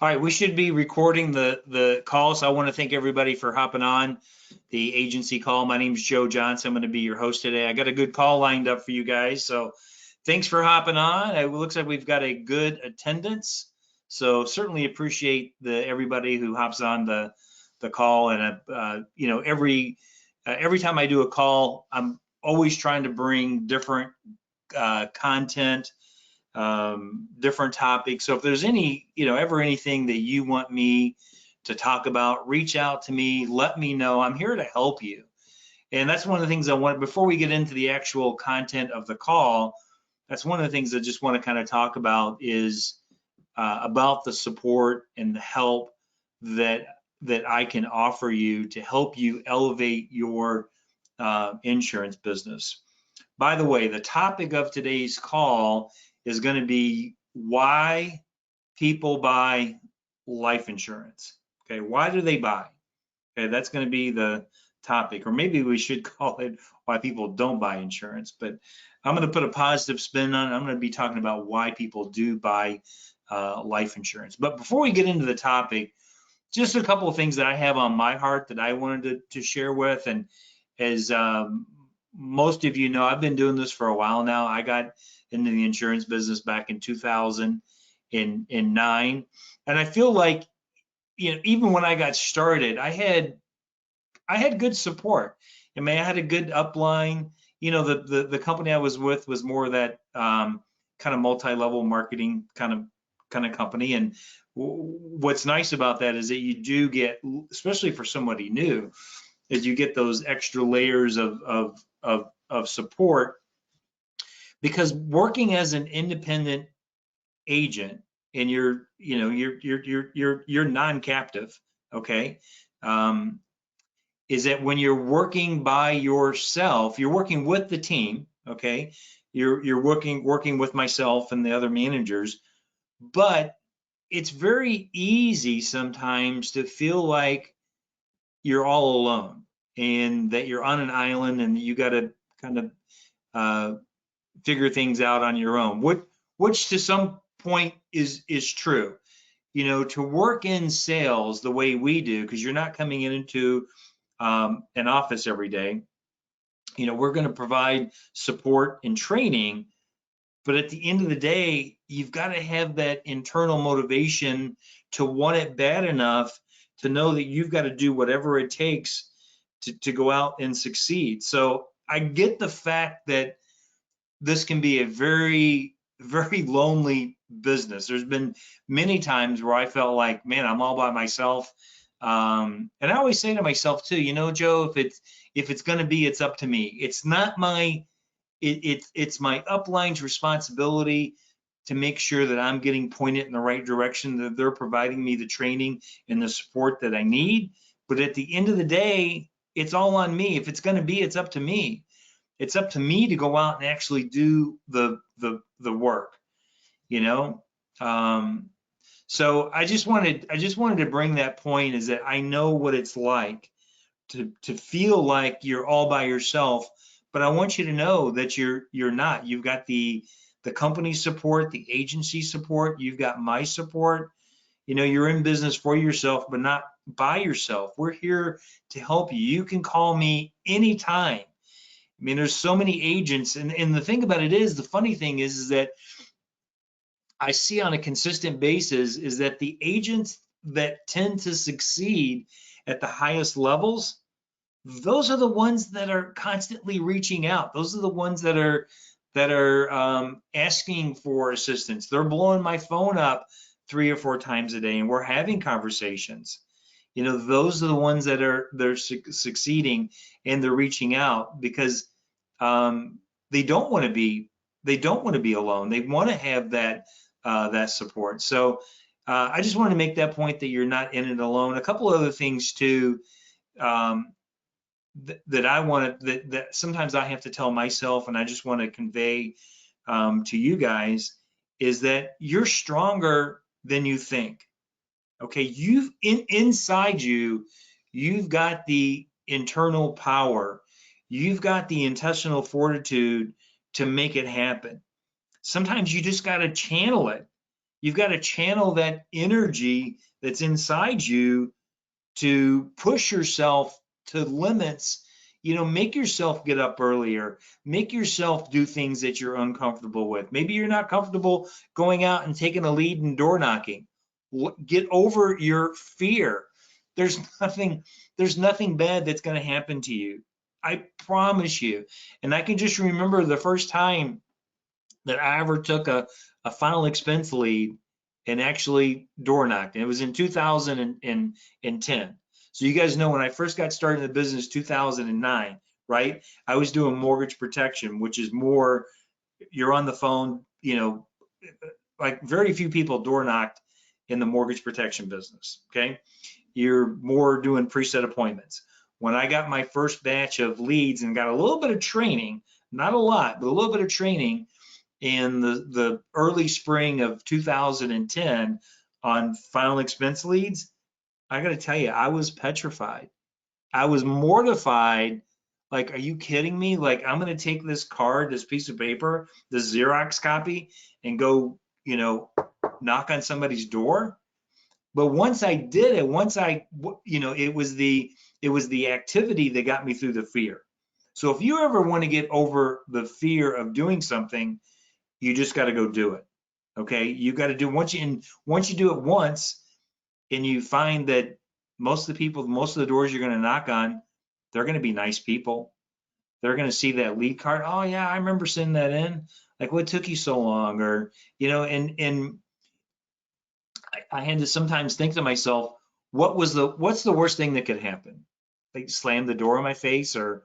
All right, we should be recording the call, so I want to thank everybody for hopping on the agency call. My name is Joe Johnson. I'm going to be your host today. I got a good call lined up for you guys, so thanks for hopping on. It looks like we've got a good attendance, so certainly appreciate everybody who hops on the call. And you know, every time I do a call, I'm always trying to bring different content, different topics. So if there's any, ever anything that you want me to talk about, reach out to me, let me know. I'm here to help you. And that's one of the things I want, before we get into the actual content of the call, that's one of the things I just want to kind of talk about is about the support and the help that I can offer you to help you elevate your insurance business. By the way, the topic of today's call is going to be why people buy life insurance. Okay, why do they buy? Okay, that's going to be the topic, or maybe we should call it why people don't buy insurance. But I'm going to put a positive spin on it. I'm going to be talking about why people do buy life insurance. But before we get into the topic, just a couple of things that I have on my heart that I wanted to share with. And as most of you know, I've been doing this for a while now. I got into the insurance business back in 2009, and I feel like, even when I got started, I had good support. I mean, I had a good upline. The company I was with was more of that kind of multi-level marketing kind of company. And what's nice about that is that you do get, especially for somebody new, is you get those extra layers of support, because working as an independent agent, and you're non-captive, okay, is that when you're working by yourself, you're working with the team, okay, you're working with myself and the other managers, but it's very easy sometimes to feel like you're all alone and that you're on an island and you got to kind of figure things out on your own, which to some point is true. To work in sales the way we do, because you're not coming into an office every day, we're going to provide support and training, but at the end of the day, you've got to have that internal motivation to want it bad enough to know that you've got to do whatever it takes to go out and succeed. So I get the fact that this can be a very, very lonely business. There's been many times where I felt like, man, I'm all by myself. And I always say to myself too, Joe, if it's going to be, it's up to me. It's not it's my upline's responsibility to make sure that I'm getting pointed in the right direction, that they're providing me the training and the support that I need. But at the end of the day, it's all on me. If it's going to be, it's up to me. It's up to me to go out and actually do the work, So I just wanted to bring that point, is that I know what it's like to feel like you're all by yourself, but I want you to know that you're not. You've got the company support, the agency support, you've got my support. You're in business for yourself, but not by yourself. We're here to help you. You can call me anytime. I mean, there's so many agents, and the thing about it is, the funny thing is that I see on a consistent basis is that the agents that tend to succeed at the highest levels, those are the ones that are constantly reaching out. Those are the ones that are asking for assistance. They're blowing my phone up 3 or 4 times a day, and we're having conversations. Those are the ones that they're succeeding, and they're reaching out because they don't want to be alone. They want to have that support. So I just want to make that point, that you're not in it alone. A couple other things too that I want to, that sometimes I have to tell myself, and I just want to convey to you guys, is that you're stronger than you think. Okay, inside you, you've got the internal power, you've got the intestinal fortitude to make it happen. Sometimes you just got to channel it. You've got to channel that energy that's inside you to push yourself to limits. Make yourself get up earlier, make yourself do things that you're uncomfortable with. Maybe you're not comfortable going out and taking a lead in door knocking. Get over your fear. There's nothing bad that's going to happen to you. I promise you. And I can just remember the first time that I ever took a final expense lead and actually door knocked. And it was in 2010. So you guys know when I first got started in the business, 2009, right? I was doing mortgage protection, which is more, you're on the phone, like very few people door knocked in the mortgage protection business, okay? You're more doing preset appointments. When I got my first batch of leads and got a little bit of training, not a lot, but a little bit of training in the early spring of 2010 on final expense leads, I got to tell you, I was petrified. I was mortified. Like, are you kidding me? Like, I'm going to take this card, this piece of paper, this Xerox copy, and go, knock on somebody's door. But once I did it, it was the activity that got me through the fear. So if you ever want to get over the fear of doing something, you just got to go do it. Okay, you got to do once you do it once, and you find that most of the doors you're going to knock on, they're going to be nice people. They're going to see that lead card. Oh yeah, I remember sending that in. Like, what took you so long? Or and I had to sometimes think to myself, what's the worst thing that could happen? Like slam the door in my face, or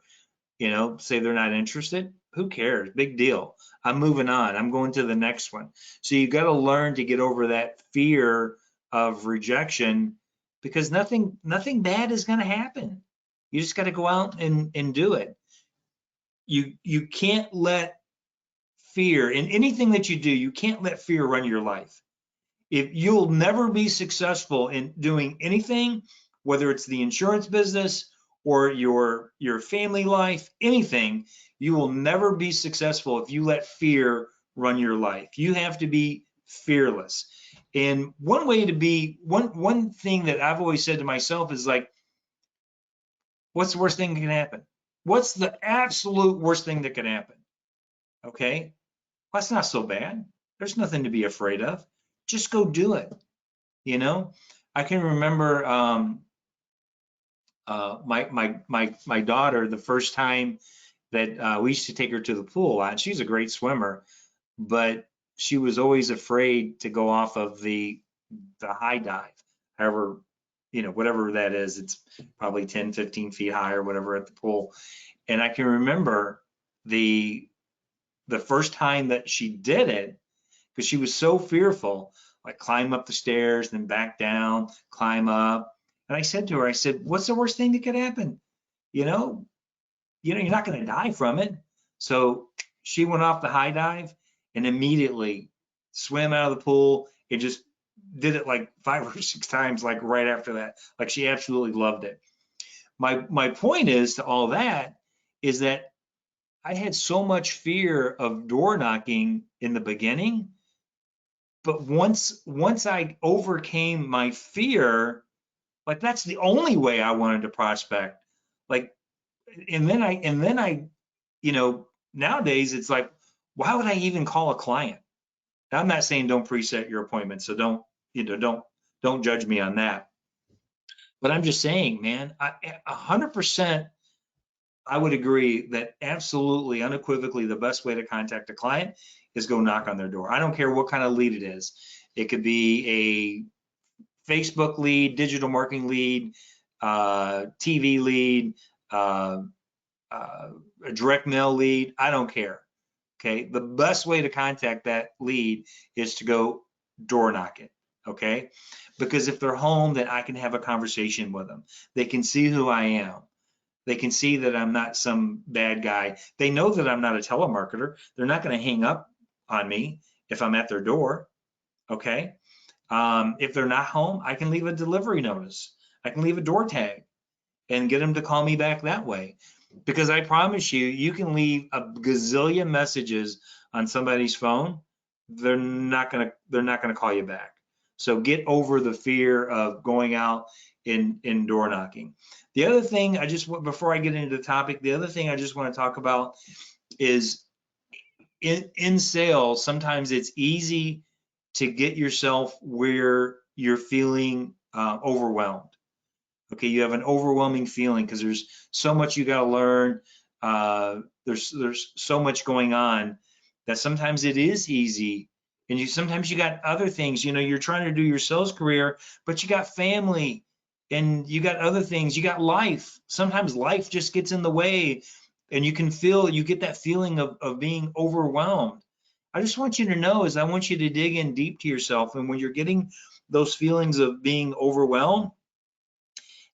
say they're not interested. Who cares? Big deal. I'm moving on. I'm going to the next one. So you got to learn to get over that fear of rejection, because nothing bad is going to happen. You just got to go out and do it. You can't let fear in anything that you do. You can't let fear run your life. If you'll never be successful in doing anything, whether it's the insurance business or your family life, anything, you will never be successful if you let fear run your life. You have to be fearless. And one thing that I've always said to myself is like, what's the worst thing that can happen? What's the absolute worst thing that can happen? Okay, well, that's not so bad. There's nothing to be afraid of. Just go do it. I can remember my daughter, the first time that we used to take her to the pool a lot. And she's a great swimmer, but she was always afraid to go off of the high dive. However, whatever that is, it's probably 10, 15 feet high or whatever at the pool. And I can remember the first time that she did it, because she was so fearful, like climb up the stairs, then back down, climb up. And I said to her, what's the worst thing that could happen? You're not going to die from it. So she went off the high dive and immediately swam out of the pool and just did it like 5 or 6 times, like right after that. Like, she absolutely loved it. My point is to all that is that I had so much fear of door knocking in the beginning, but once I overcame my fear, like, that's the only way I wanted to prospect. Like, and then I, nowadays it's like, why would I even call a client? Now, I'm not saying don't preset your appointment, so don't judge me on that. But I'm just saying, man, 100%, I would agree that absolutely, unequivocally, the best way to contact a client is go knock on their door. I don't care what kind of lead it is. It could be a Facebook lead, digital marketing lead, TV lead, a direct mail lead. I don't care. Okay. The best way to contact that lead is to go door knock it. Okay. Because if they're home, then I can have a conversation with them. They can see who I am. They can see that I'm not some bad guy. They know that I'm not a telemarketer. They're not going to hang up on me if I'm at their door. Okay. If they're not home, I can leave a delivery notice. I can leave a door tag and get them to call me back that way. Because I promise you, you can leave a gazillion messages on somebody's phone, they're not gonna call you back. So get over the fear of going out and door knocking. The other thing before I get into the topic, the other thing I just want to talk about is in sales, sometimes it's easy to get yourself where you're feeling overwhelmed. Okay, you have an overwhelming feeling because there's so much you got to learn. There's so much going on that sometimes it is easy, and sometimes you got other things. You know, you're trying to do your sales career, but you got family, and you got other things. You got life. Sometimes life just gets in the way, and you get that feeling of being overwhelmed. I just want you to know is I want you to dig in deep to yourself, and when you're getting those feelings of being overwhelmed,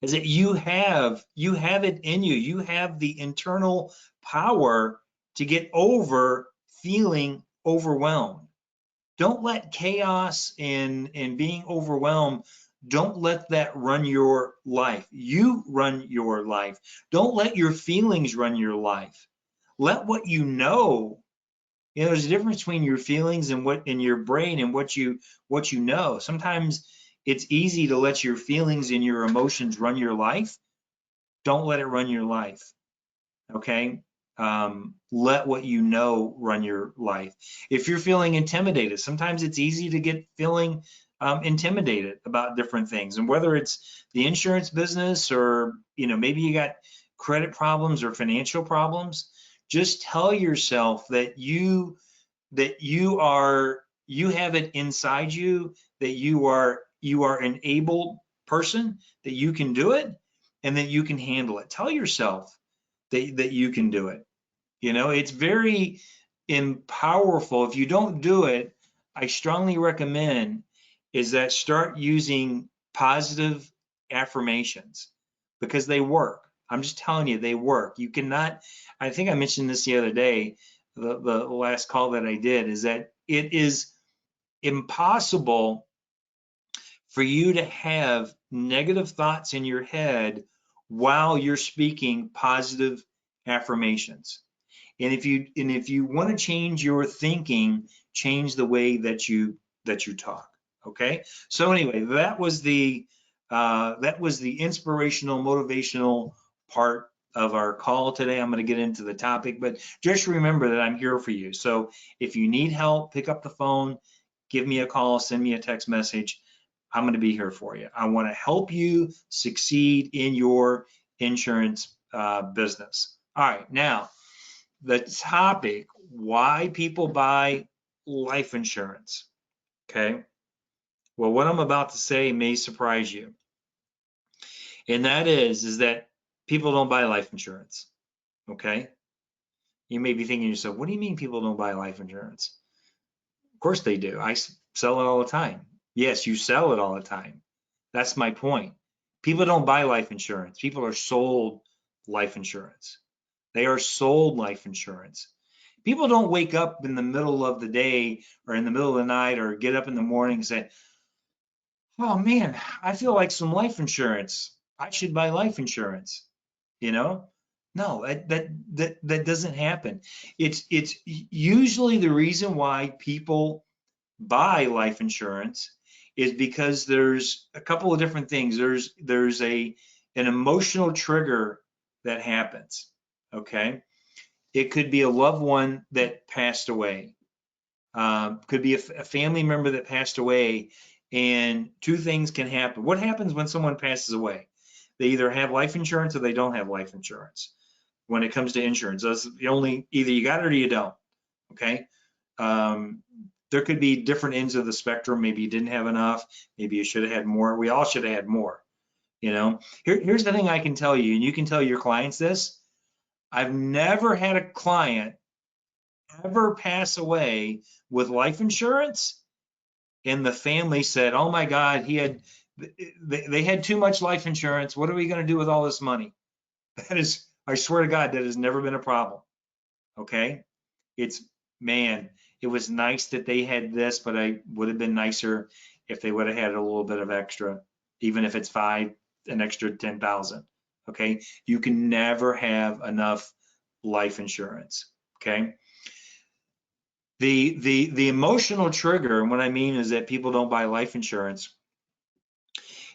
is that you have it in you. You have the internal power to get over feeling overwhelmed. Don't let chaos and being overwhelmed, don't let that run your life. You run your life. Don't let your feelings run your life. Let what you know. You know, there's a difference between your feelings and what in your brain and what you know. Sometimes it's easy to let your feelings and your emotions run your life. Don't let it run your life. Okay. Let what you know run your life. If you're feeling intimidated, sometimes it's easy to get feeling intimidated about different things, and whether it's the insurance business or maybe you got credit problems or financial problems, just tell yourself that you have it inside you, that you are an able person, that you can do it, and that you can handle it. Tell yourself that you can do it. It's very powerful. If you don't do it, I strongly recommend is that start using positive affirmations because they work. I'm just telling you, they work. You cannot, I think I mentioned this the other day, the last call that I did, is that it is impossible for you to have negative thoughts in your head while you're speaking positive affirmations. And if you want to change your thinking, change the way that you talk. Okay. So anyway, that was the inspirational, motivational part of our call today. I'm going to get into the topic, but just remember that I'm here for you. So if you need help, pick up the phone, give me a call, send me a text message. I'm going to be here for you. I want to help you succeed in your insurance business. All right. Now, the topic, why people buy life insurance. Okay. Well, what I'm about to say may surprise you. And that is that people don't buy life insurance. Okay. You may be thinking to yourself, what do you mean people don't buy life insurance? Of course they do. I sell it all the time. Yes, you sell it all the time. That's my point. People don't buy life insurance. People are sold life insurance. They are sold life insurance. People don't wake up in the middle of the day or in the middle of the night or get up in the morning and say, oh man, I feel like some life insurance. I should buy life insurance. No, that doesn't happen. It's usually the reason why people buy life insurance is because there's a couple of different things. There's an emotional trigger that happens. Okay. It could be a loved one that passed away. Could be a family member that passed away, and two things can happen. What happens when someone passes away? They either have life insurance or they don't have life insurance. When it comes to insurance, that's the only, either you got it or you don't. Okay. There could be different ends of the spectrum. Maybe you didn't have enough. Maybe you should have had more. We all should have had more. Here's the thing I can tell you, and you can tell your clients this. I've never had a client ever pass away with life insurance and the family said, oh my God, they had too much life insurance. What are we going to do with all this money? That is, I swear to God, that has never been a problem. Okay. Man, it was nice that they had this, but I would have been nicer if they would have had a little bit of extra, even if it's an extra 10,000. Okay. You can never have enough life insurance. Okay. The emotional trigger, and what I mean is that people don't buy life insurance,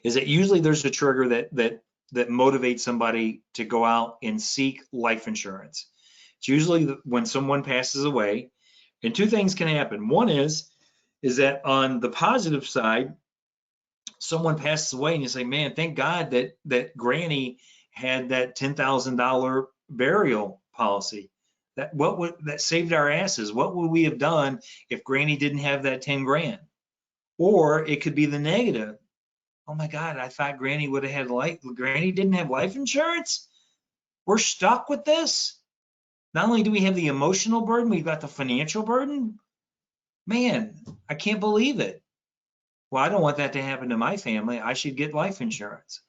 is that usually there's a trigger that motivates somebody to go out and seek life insurance. It's usually when someone passes away, and two things can happen. One is that on the positive side, someone passes away and you say, man, thank God that Granny had that $10,000 burial policy. That saved our asses. What would we have done if Granny didn't have that 10 grand? Or it could be the negative. Oh my God, I thought Granny would have had Granny didn't have life insurance? We're stuck with this? Not only do we have the emotional burden, we've got the financial burden. Man, I can't believe it. Well, I don't want that to happen to my family. I should get life insurance.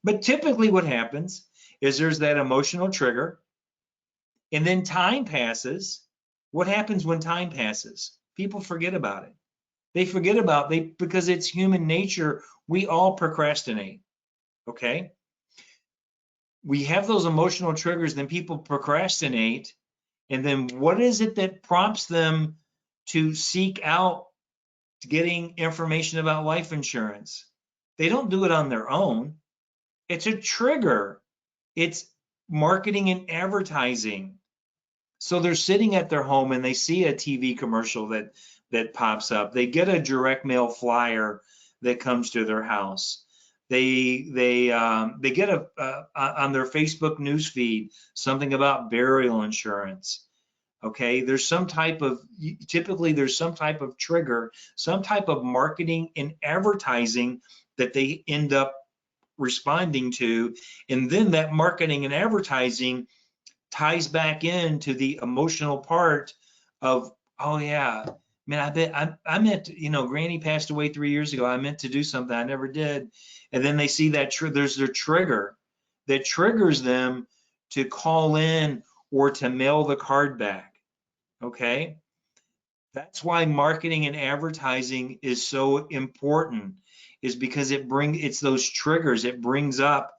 But typically what happens is there's that emotional trigger, and then time passes. What happens when time passes? People forget about it. They forget about because it's human nature. We all procrastinate, okay? We have those emotional triggers, then people procrastinate, and then what is it that prompts them to seek out getting information about life insurance? They don't do it on their own. It's a trigger. It's marketing and advertising. So they're sitting at their home and they see a TV commercial that pops up. They get a direct mail flyer that comes to their house. They get on their Facebook news feed something about burial insurance. Okay, typically there's some type of trigger, some type of marketing and advertising that they end up responding to, and then that marketing and advertising ties back into the emotional part of, oh yeah, man, I meant to, Granny passed away 3 years ago. I meant to do something, I never did. And then they see that there's their trigger that triggers them to call in or to mail the card back. Okay, that's why marketing and advertising is so important, is because it's those triggers. It brings up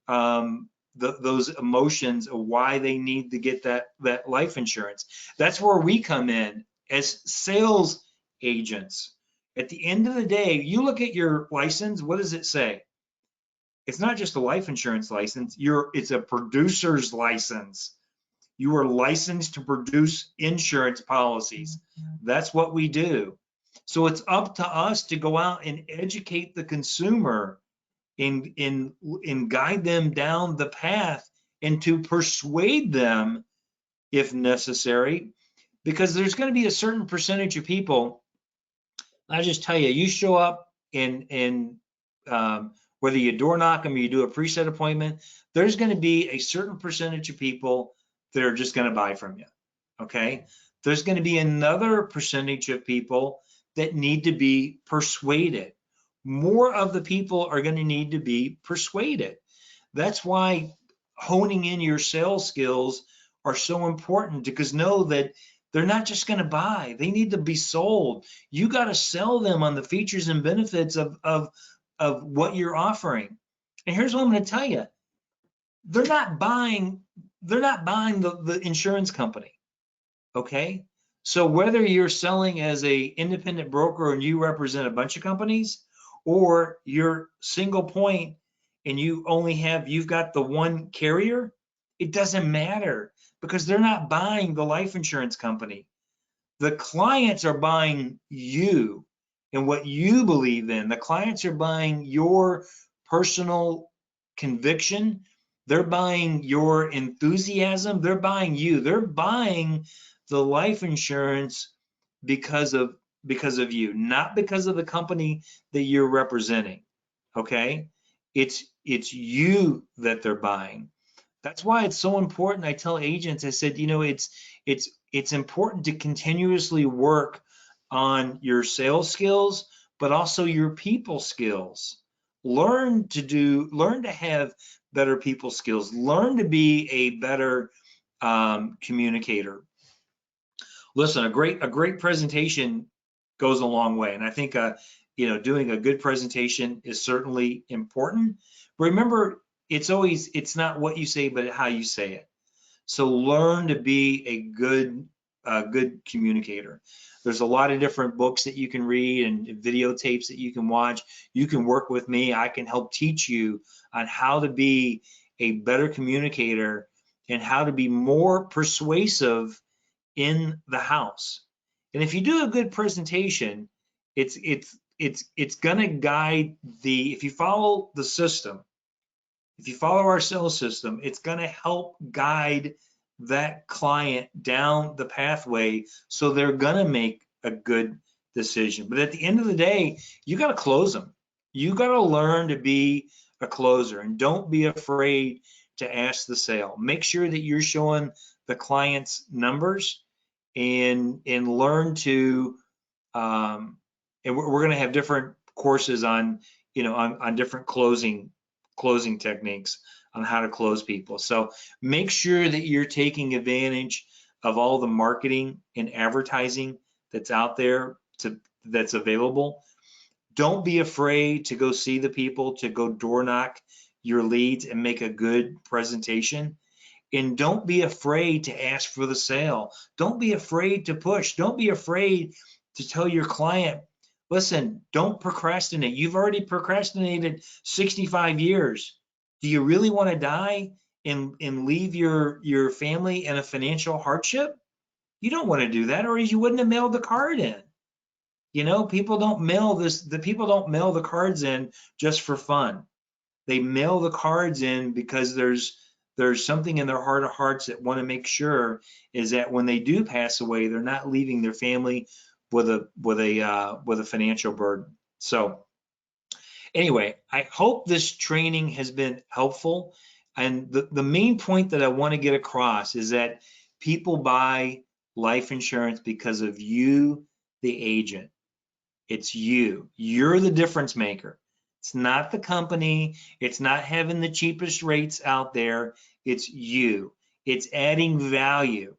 those emotions of why they need to get that life insurance. That's where we come in as sales agents. At the end of the day, you look at your license. What does it say? It's not just a life insurance license. It's a producer's license. You are licensed to produce insurance policies. That's what we do. So it's up to us to go out and educate the consumer and guide them down the path and to persuade them if necessary, because there's going to be a certain percentage of people. I just tell you, you show up in whether you door knock them or you do a preset appointment, there's going to be a certain percentage of people that are just going to buy from you. Okay, there's going to be another percentage of people that need to be persuaded. More of the people are going to need to be persuaded. That's why honing in your sales skills are so important, because know that they're not just going to buy, they need to be sold. You got to sell them on the features and benefits of what you're offering. And here's what I'm going to tell you. They're not buying the insurance company. Okay? So whether you're selling as a independent broker and you represent a bunch of companies, or you're single point and you've got the one carrier, it doesn't matter, because they're not buying the life insurance company. The clients are buying you and what you believe in. The clients are buying your personal conviction. They're buying your enthusiasm. They're buying you. They're buying the life insurance because of you, not because of the company that you're representing. Okay? It's you that they're buying. That's why it's so important. I tell agents, I said, it's important to continuously work on your sales skills, but also your people skills. Learn to have better people skills. Learn to be a better communicator. Listen, a great presentation goes a long way, and I think doing a good presentation is certainly important. Remember, it's not what you say, but how you say it. So learn to be a good good communicator. There's a lot of different books that you can read and videotapes that you can watch. You can work with me. I can help teach you on how to be a better communicator and how to be more persuasive in the house. And if you do a good presentation, it's gonna guide the, if you follow the system, if you follow our sales system, it's gonna help guide that client down the pathway so they're gonna make a good decision. But at the end of the day, you gotta close them. You gotta learn to be a closer, and don't be afraid to ask the sale. Make sure that you're showing the client's numbers and learn to and we're going to have different courses on, you know, on different closing techniques on how to close people. So make sure that you're taking advantage of all the marketing and advertising that's out there that's available. Don't be afraid to go see the people, to go door knock your leads and make a good presentation. And don't be afraid to ask for the sale. Don't be afraid to push. Don't be afraid to tell your client, listen, don't procrastinate. You've already procrastinated 65 years. Do you really want to die and leave your family in a financial hardship? You don't want to do that, or you wouldn't have mailed the card in. You know, people don't mail the cards in just for fun. They mail the cards in because there's something in their heart of hearts that want to make sure is that when they do pass away, they're not leaving their family with a financial burden. So anyway, I hope this training has been helpful. And the main point that I want to get across is that people buy life insurance because of you, the agent. It's you. You're the difference maker. It's not the company. It's not having the cheapest rates out there. It's you. It's adding value.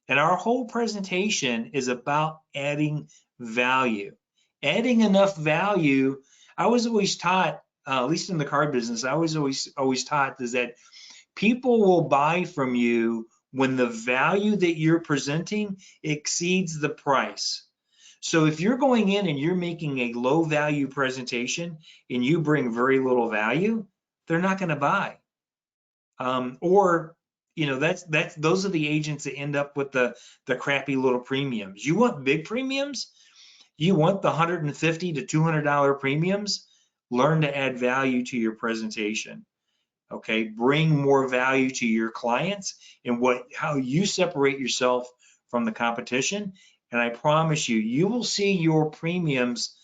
And our whole presentation is about adding value. Adding enough value. I was always taught, at least in the car business, I was always taught is that people will buy from you when the value that you're presenting exceeds the price. So if you're going in and you're making a low value presentation and you bring very little value, they're not going to buy. Or, you know, those are the agents that end up with the crappy little premiums. You want big premiums? You want the $150 to $200 premiums? Learn to add value to your presentation. Okay, bring more value to your clients and how you separate yourself from the competition. And I promise you, you will see your premiums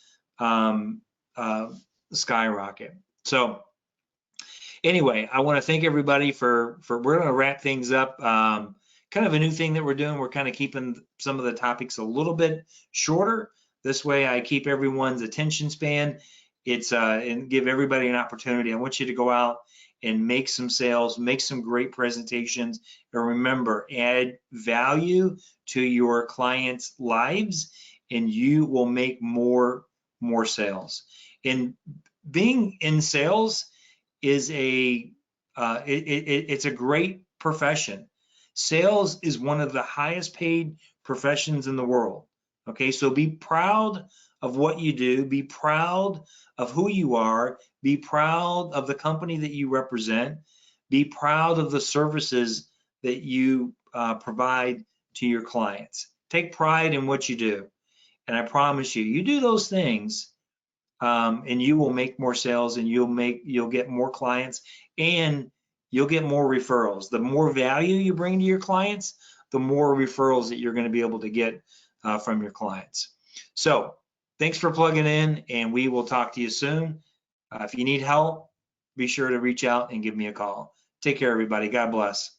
skyrocket. So anyway, I want to thank everybody for we're going to wrap things up. Kind of a new thing that we're doing. We're kind of keeping some of the topics a little bit shorter. This way I keep everyone's attention span. And give everybody an opportunity. I want you to go out and make some sales, make some great presentations, and remember, add value to your clients' lives, and you will make more sales. And being in sales is it's a great profession. Sales is one of the highest paid professions in the world. Okay, so be proud of what you do, be proud of who you are, be proud of the company that you represent, be proud of the services that you provide to your clients. Take pride in what you do. And I promise you, you do those things and you will make more sales, and you'll get more clients, and you'll get more referrals. The more value you bring to your clients, the more referrals that you're going to be able to get from your clients. So thanks for plugging in, and we will talk to you soon. If you need help, be sure to reach out and give me a call. Take care, everybody. God bless.